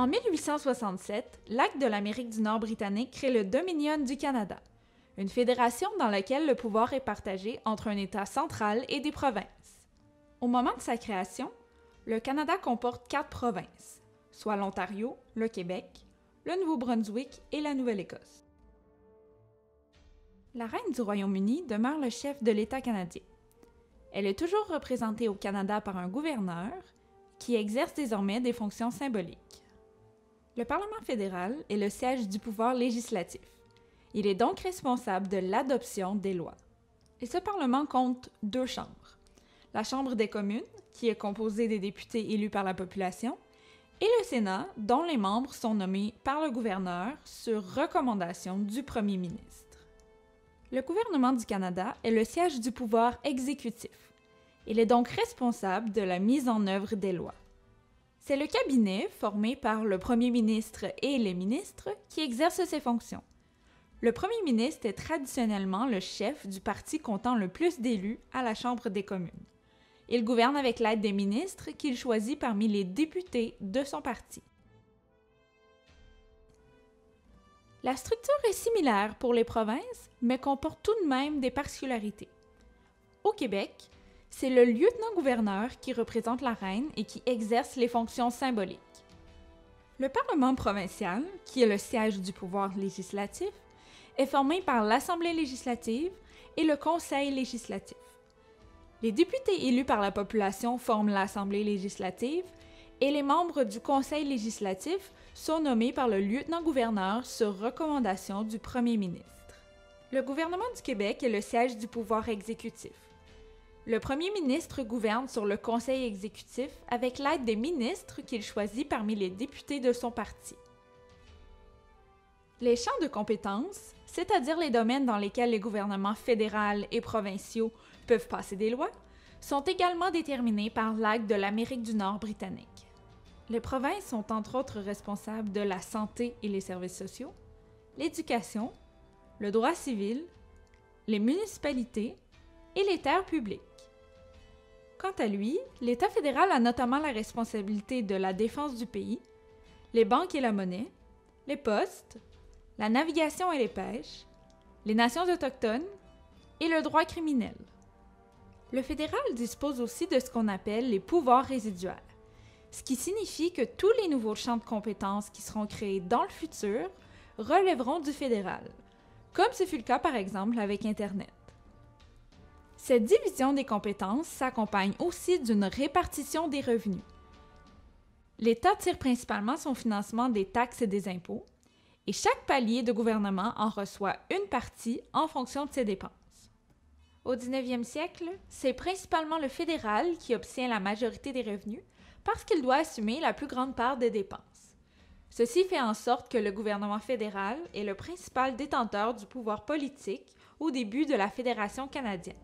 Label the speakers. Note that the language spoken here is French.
Speaker 1: En 1867, l'Acte de l'Amérique du Nord britannique crée le Dominion du Canada, une fédération dans laquelle le pouvoir est partagé entre un État central et des provinces. Au moment de sa création, le Canada comporte 4 provinces, soit l'Ontario, le Québec, le Nouveau-Brunswick et la Nouvelle-Écosse. La reine du Royaume-Uni demeure le chef de l'État canadien. Elle est toujours représentée au Canada par un gouverneur qui exerce désormais des fonctions symboliques. Le Parlement fédéral est le siège du pouvoir législatif. Il est donc responsable de l'adoption des lois. Et ce Parlement compte 2 chambres. La Chambre des communes, qui est composée des députés élus par la population, et le Sénat, dont les membres sont nommés par le gouverneur sur recommandation du premier ministre. Le gouvernement du Canada est le siège du pouvoir exécutif. Il est donc responsable de la mise en œuvre des lois. C'est le cabinet, formé par le premier ministre et les ministres, qui exerce ces fonctions. Le premier ministre est traditionnellement le chef du parti comptant le plus d'élus à la Chambre des communes. Il gouverne avec l'aide des ministres qu'il choisit parmi les députés de son parti. La structure est similaire pour les provinces, mais comporte tout de même des particularités. Au Québec, c'est le lieutenant-gouverneur qui représente la reine et qui exerce les fonctions symboliques. Le Parlement provincial, qui est le siège du pouvoir législatif, est formé par l'Assemblée législative et le Conseil législatif. Les députés élus par la population forment l'Assemblée législative et les membres du Conseil législatif sont nommés par le lieutenant-gouverneur sur recommandation du premier ministre. Le gouvernement du Québec est le siège du pouvoir exécutif. Le premier ministre gouverne sur le Conseil exécutif avec l'aide des ministres qu'il choisit parmi les députés de son parti. Les champs de compétences, c'est-à-dire les domaines dans lesquels les gouvernements fédéral et provinciaux peuvent passer des lois, sont également déterminés par l'Acte de l'Amérique du Nord britannique. Les provinces sont entre autres responsables de la santé et les services sociaux, l'éducation, le droit civil, les municipalités et les terres publiques. Quant à lui, l'État fédéral a notamment la responsabilité de la défense du pays, les banques et la monnaie, les postes, la navigation et les pêches, les nations autochtones et le droit criminel. Le fédéral dispose aussi de ce qu'on appelle les pouvoirs résiduaires, ce qui signifie que tous les nouveaux champs de compétences qui seront créés dans le futur relèveront du fédéral, comme ce fut le cas par exemple avec Internet. Cette division des compétences s'accompagne aussi d'une répartition des revenus. L'État tire principalement son financement des taxes et des impôts, et chaque palier de gouvernement en reçoit une partie en fonction de ses dépenses. Au 19e siècle, c'est principalement le fédéral qui obtient la majorité des revenus parce qu'il doit assumer la plus grande part des dépenses. Ceci fait en sorte que le gouvernement fédéral est le principal détenteur du pouvoir politique au début de la Fédération canadienne.